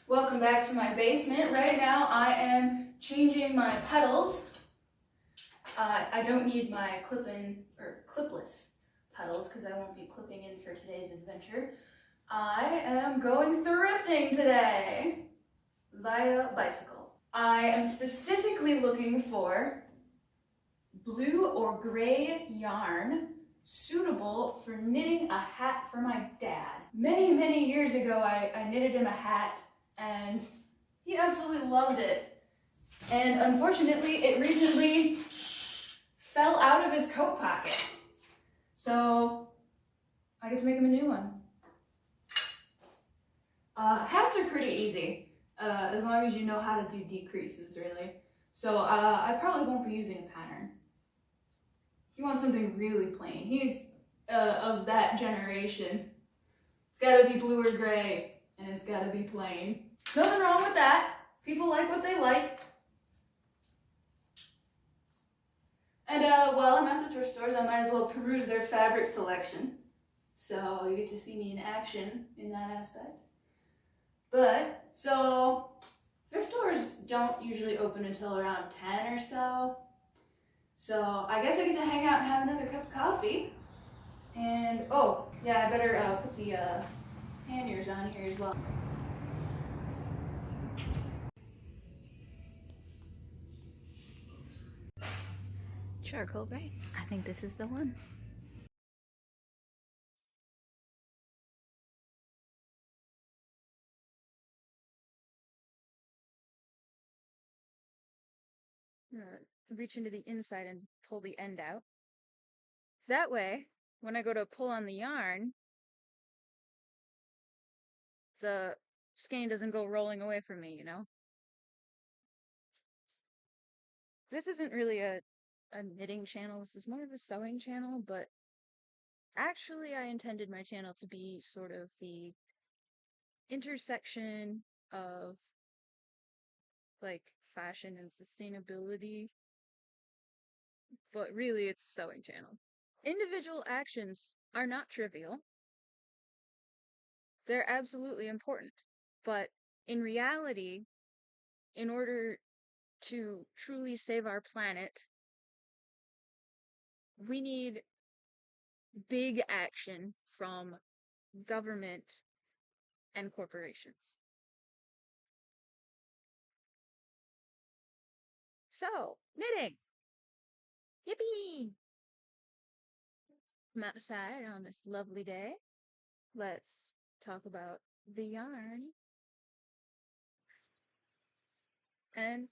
Welcome back to my basement. Right now I am changing my pedals. I don't need my clip-in or clipless pedals because I won't be clipping in for today's adventure. I am going thrifting today via bicycle. I am specifically looking for blue or gray yarn suitable for knitting a hat for my dad. Many years ago I knitted him a hat and he absolutely loved it. And unfortunately, it recently fell out of his coat pocket. So I get to make him a new one. Hats are pretty easy, as long as you know how to do decreases, really. So I probably won't be using a pattern. He wants something really plain. He's of that generation. It's gotta be blue or gray, and it's gotta be plain. Nothing wrong with that. People like what they like. And while I'm at the thrift stores, I might as well peruse their fabric selection. So you get to see me in action in that aspect. But, so, thrift stores don't usually open until around 10 or so. So I guess I get to hang out and have another cup of coffee. And, oh, yeah, I better put the panniers on here as well. Charcoal gray. I think this is the one. Reach into the inside and pull the end out. That way, when I go to pull on the yarn, the skein doesn't go rolling away from me, you know? This isn't really a knitting channel, this is more of a sewing channel, but actually I intended my channel to be sort of the intersection of like fashion and sustainability, but really it's a sewing channel. Individual actions are not trivial. They're absolutely important, but in reality, in order to truly save our planet, we need big action from government and corporations. So, knitting! Yippee! I'm outside on this lovely day. Let's talk about the yarn. And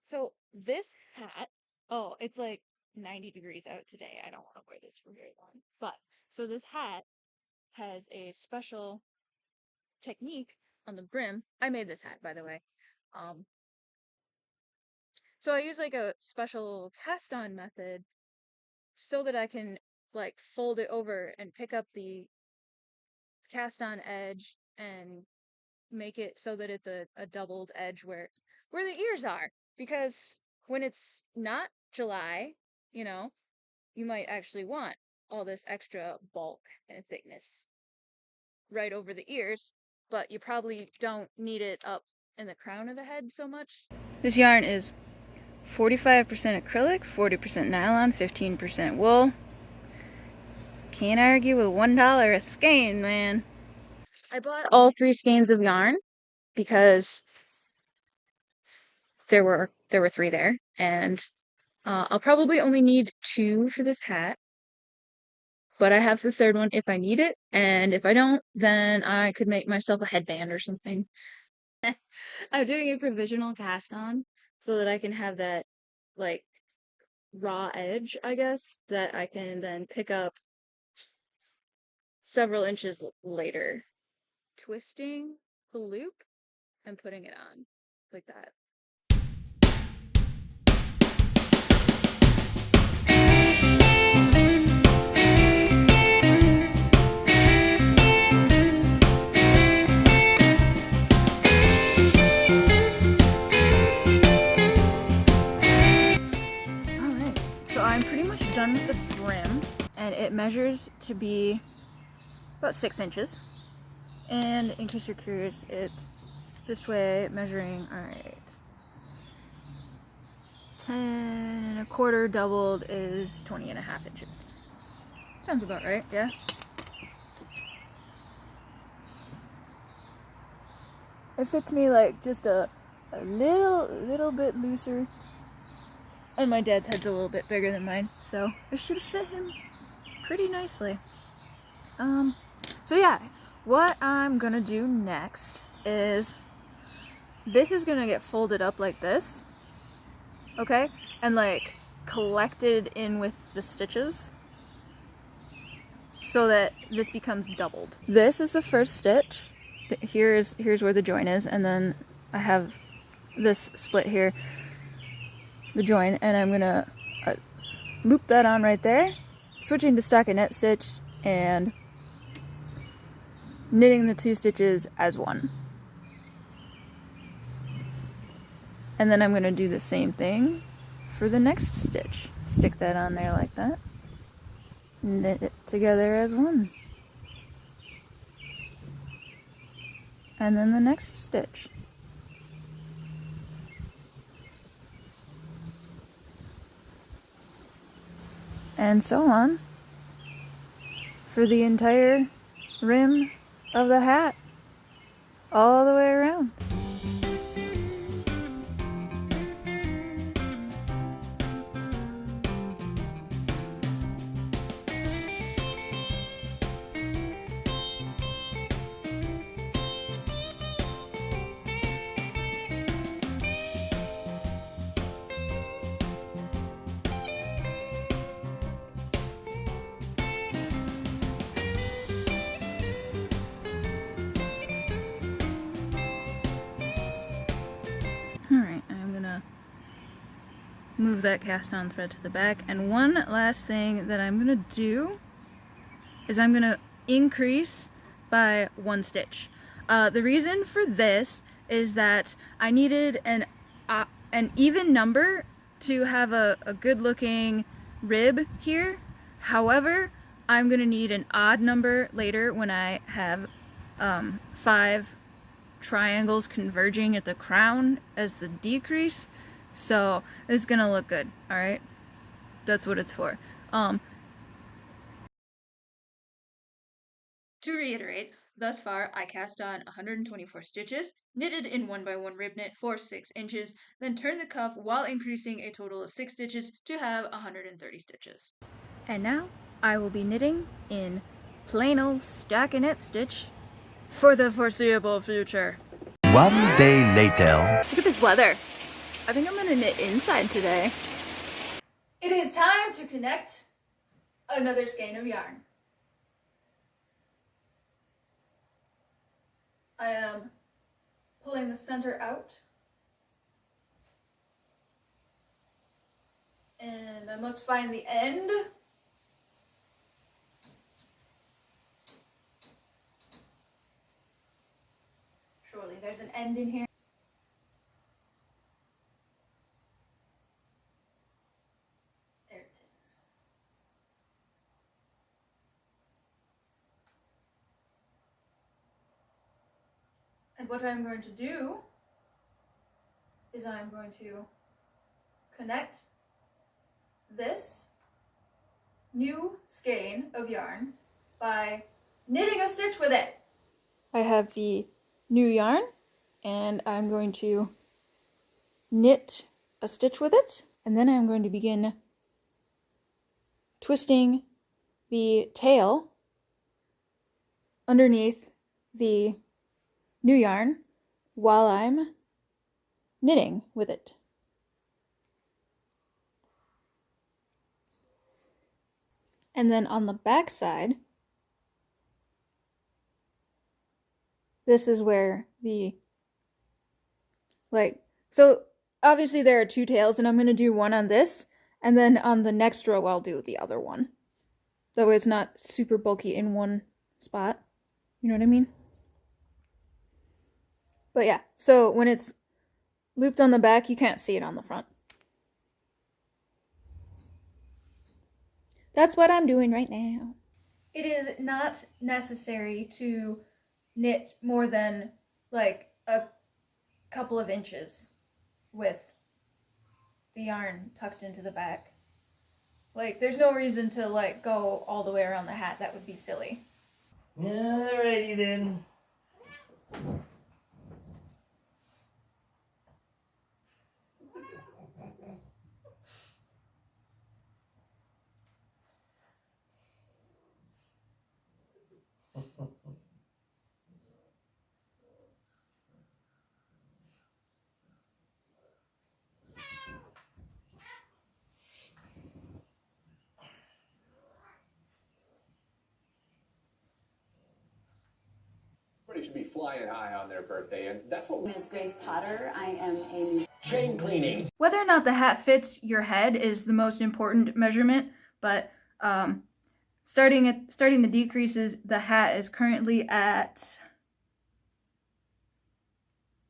so this hat, oh, it's like 90 degrees out today. I don't want to wear this for very long. But, so this hat has a special technique on the brim. I made this hat, by the way. So I use like a special cast-on method so that I can like fold it over and pick up the cast-on edge and make it so that it's a doubled edge where the ears are. Because when it's not July, you know, you might actually want all this extra bulk and thickness right over the ears, but you probably don't need it up in the crown of the head so much. This yarn is 45% acrylic, 40% nylon, 15% wool. Can't argue with $1 a skein, man. I bought all 3 skeins of yarn because there were 3 there, and I'll probably only need 2 for this hat, but I have the 3rd one if I need it, and if I don't, then I could make myself a headband or something. I'm doing a provisional cast on so that I can have that, like, raw edge, I guess, that I can then pick up several inches later. Twisting the loop and putting it on, like that. I'm pretty much done with the brim, and it measures to be about 6 inches. And in case you're curious, it's this way, measuring, all right, 10 1/4 doubled is 20 1/2 inches. Sounds about right, yeah. It fits me like just a little bit looser. And my dad's head's a little bit bigger than mine, so it should fit him pretty nicely. So yeah, what I'm gonna do next is this is gonna get folded up like this, okay? And like collected in with the stitches so that this becomes doubled. This is the first stitch. Here's where the join is, and then I have this split here, the join, and I'm gonna loop that on right there, switching to stockinette stitch and knitting the 2 stitches as one. And then I'm gonna do the same thing for the next stitch. Stick that on there like that, knit it together as one. And then the next stitch. And so on for the entire rim of the hat all the way around. Alright, I'm gonna move that cast on thread to the back, and one last thing that I'm gonna do is I'm gonna increase by 1 stitch. The reason for this is that I needed an even number to have a good looking rib here. However, I'm gonna need an odd number later when I have 5 triangles converging at the crown as the decrease, so it's gonna look good. All right, that's what it's for. To reiterate, thus far I cast on 124 stitches, knitted in 1x1 rib knit for 6 inches, then turned the cuff while increasing a total of 6 stitches to have 130 stitches. And now I will be knitting in plain old stockinette stitch for the foreseeable future. One day later. Look at this weather. I think I'm gonna knit inside today. It is time to connect another skein of yarn. I am pulling the center out, and I must find the end. Surely there's an end in here. There it is. And what I'm going to do is I'm going to connect this new skein of yarn by knitting a stitch with it. I have the new yarn, and I'm going to knit a stitch with it, and then I'm going to begin twisting the tail underneath the new yarn while I'm knitting with it. And then on the back side, this is where the, so obviously there are 2 tails, and I'm going to do one on this, and then on the next row I'll do the other one. That way it's not super bulky in one spot. You know what I mean? But yeah, so when it's looped on the back, you can't see it on the front. That's what I'm doing right now. It is not necessary to knit more than like a couple of inches with the yarn tucked into the back. Like, there's no reason to, like, go all the way around the hat. That would be silly. Alrighty then. Should be flying high on their birthday, and that's what Ms. Grace Potter. I am a chain cleaning. Whether or not the hat fits your head is the most important measurement, but starting the decreases, the hat is currently at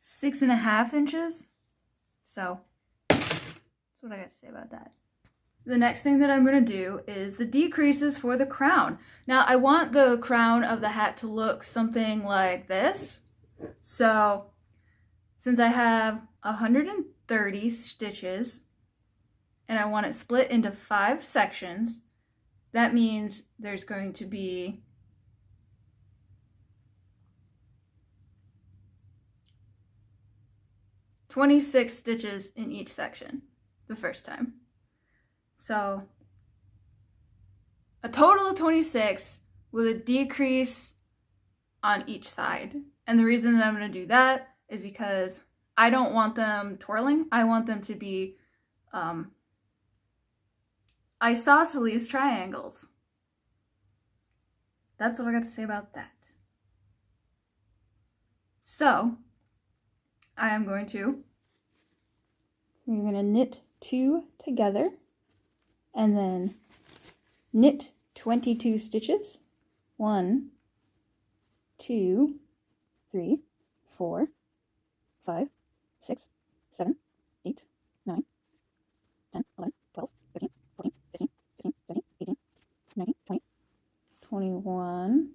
6.5 inches. So that's what I got to say about that. The next thing that I'm going to do is the decreases for the crown. Now, I want the crown of the hat to look something like this. So, since I have 130 stitches, and I want it split into 5 sections, that means there's going to be 26 stitches in each section the first time. So a total of 26 with a decrease on each side. And the reason that I'm going to do that is because I don't want them twirling. I want them to be isosceles triangles. That's what I got to say about that. So I'm going to knit 2 together and then knit 22 stitches. 1, 2, 3, 4, 5, 6, 7, 8, 9, 10, 11, 12, 13, 14, 15, 16, 17, 18, 19, 20, 21,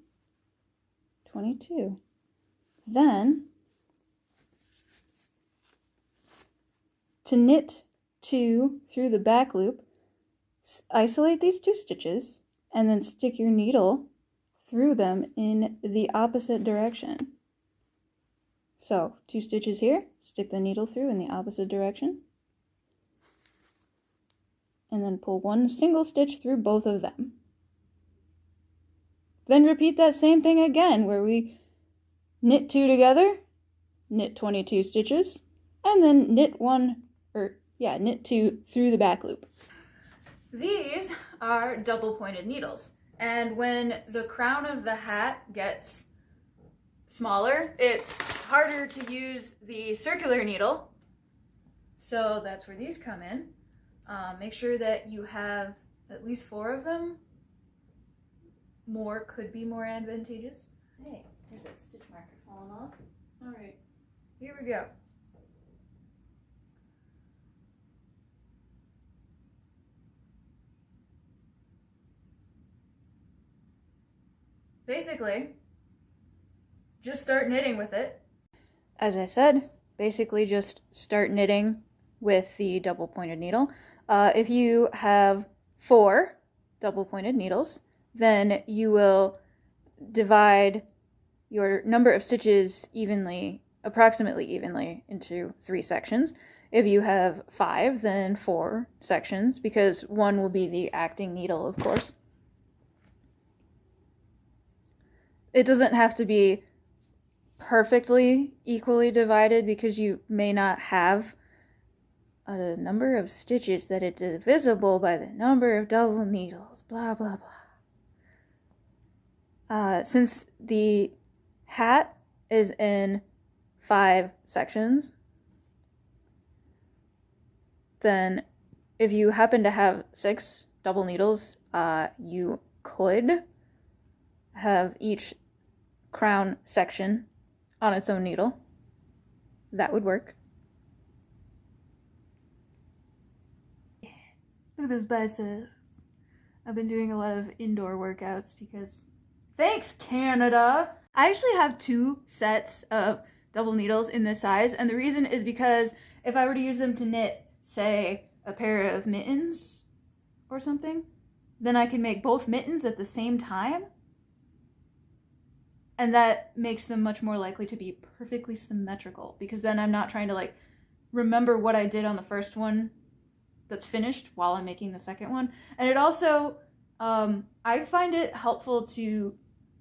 22. Then, to knit 2 through the back loop, isolate these 2 stitches and then stick your needle through them in the opposite direction. So 2 stitches here, stick the needle through in the opposite direction, and then pull 1 single stitch through both of them. Then repeat that same thing again, where we knit 2 together, knit 22 stitches, and then knit 2 through the back loop. These are double pointed needles, and when the crown of the hat gets smaller, it's harder to use the circular needle, so that's where these come in. Make sure that you have at least 4 of them. More could be more advantageous. Hey, there's that stitch marker falling off. All right, here we go. Basically, just start knitting with it. As I said, basically just start knitting with the double pointed needle. If you have 4 double pointed needles, then you will divide your number of stitches approximately evenly into 3 sections. If you have 5, then 4 sections, because 1 will be the acting needle, of course. It doesn't have to be perfectly equally divided, because you may not have a number of stitches that is divisible by the number of double needles, blah, blah, blah. Since the hat is in 5 sections, then if you happen to have 6 double needles, you could have each crown section on its own needle. That would work. Look at those biceps. I've been doing a lot of indoor workouts because, thanks Canada! I actually have 2 sets of double needles in this size, and the reason is because if I were to use them to knit, say, a pair of mittens or something, then I can make both mittens at the same time, and that makes them much more likely to be perfectly symmetrical, because then I'm not trying to like remember what I did on the first one that's finished while I'm making the second one. And it also, I find it helpful to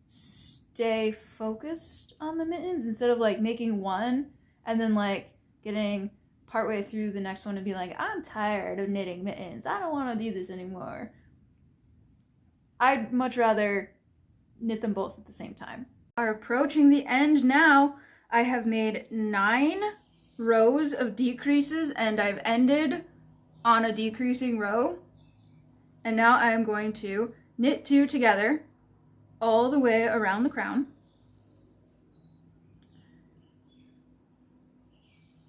stay focused on the mittens instead of like making one and then like getting partway through the next one and be like, I'm tired of knitting mittens, I don't want to do this anymore. I'd much rather knit them both at the same time. Are approaching the end now. I have made 9 rows of decreases and I've ended on a decreasing row. And now I am going to knit 2 together all the way around the crown.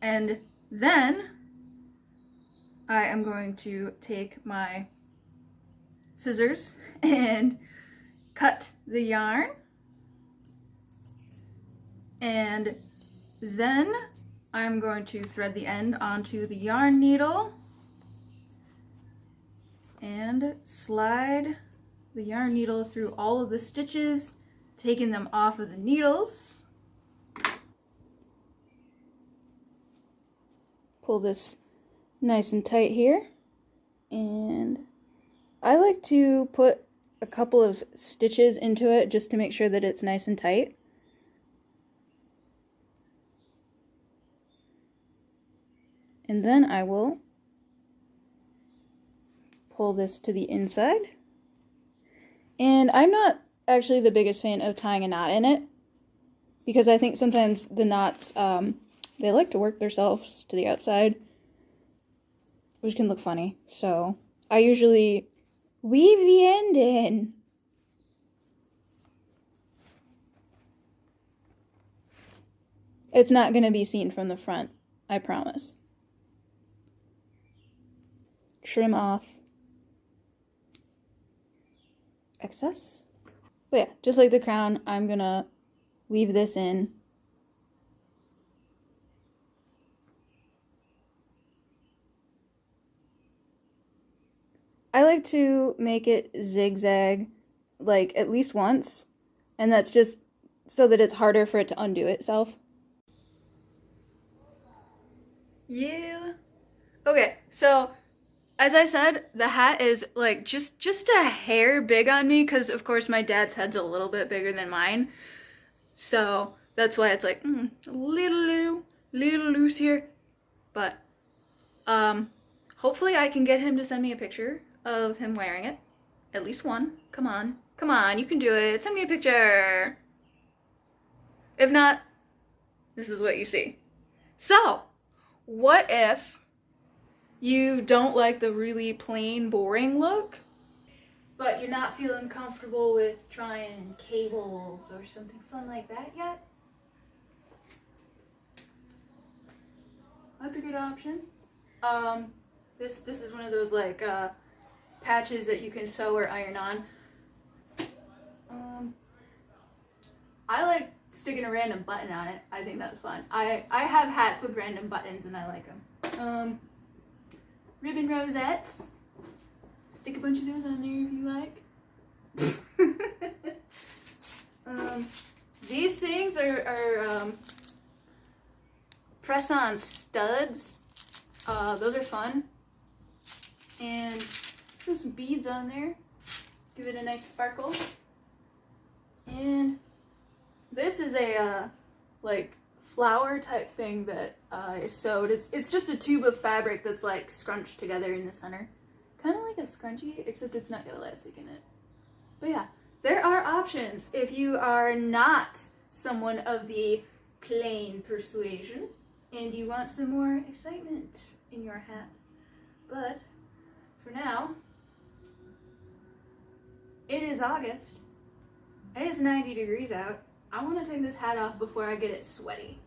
And then I am going to take my scissors and cut the yarn. And then I'm going to thread the end onto the yarn needle and slide the yarn needle through all of the stitches, taking them off of the needles. Pull this nice and tight here, and I like to put a couple of stitches into it just to make sure that it's nice and tight. And then I will pull this to the inside. And I'm not actually the biggest fan of tying a knot in it, because I think sometimes the knots, they like to work themselves to the outside, which can look funny. So I usually weave the end in. It's not going to be seen from the front, I promise. Trim off excess. But yeah, just like the crown, I'm gonna weave this in. I like to make it zigzag like at least once, and that's just so that it's harder for it to undo itself. Yeah. Okay, so as I said, the hat is like just a hair big on me, because of course my dad's head's a little bit bigger than mine. So that's why it's like a little loose here. But hopefully I can get him to send me a picture of him wearing it. At least one. Come on. Come on, you can do it. Send me a picture. If not, this is what you see. So, what if you don't like the really plain, boring look, but you're not feeling comfortable with trying cables or something fun like that yet? That's a good option. This is one of those like patches that you can sew or iron on. I like sticking a random button on it. I think that's fun. I have hats with random buttons and I like them. Ribbon rosettes. Stick a bunch of those on there if you like. These things are press-on studs. Those are fun. And some beads on there. Give it a nice sparkle. And this is a like flower type thing that I sewed. It's just a tube of fabric that's like scrunched together in the center. Kind of like a scrunchie, except it's not got elastic in it. But yeah, there are options if you are not someone of the plain persuasion and you want some more excitement in your hat. But for now, it is August. It is 90 degrees out. I want to take this hat off before I get it sweaty.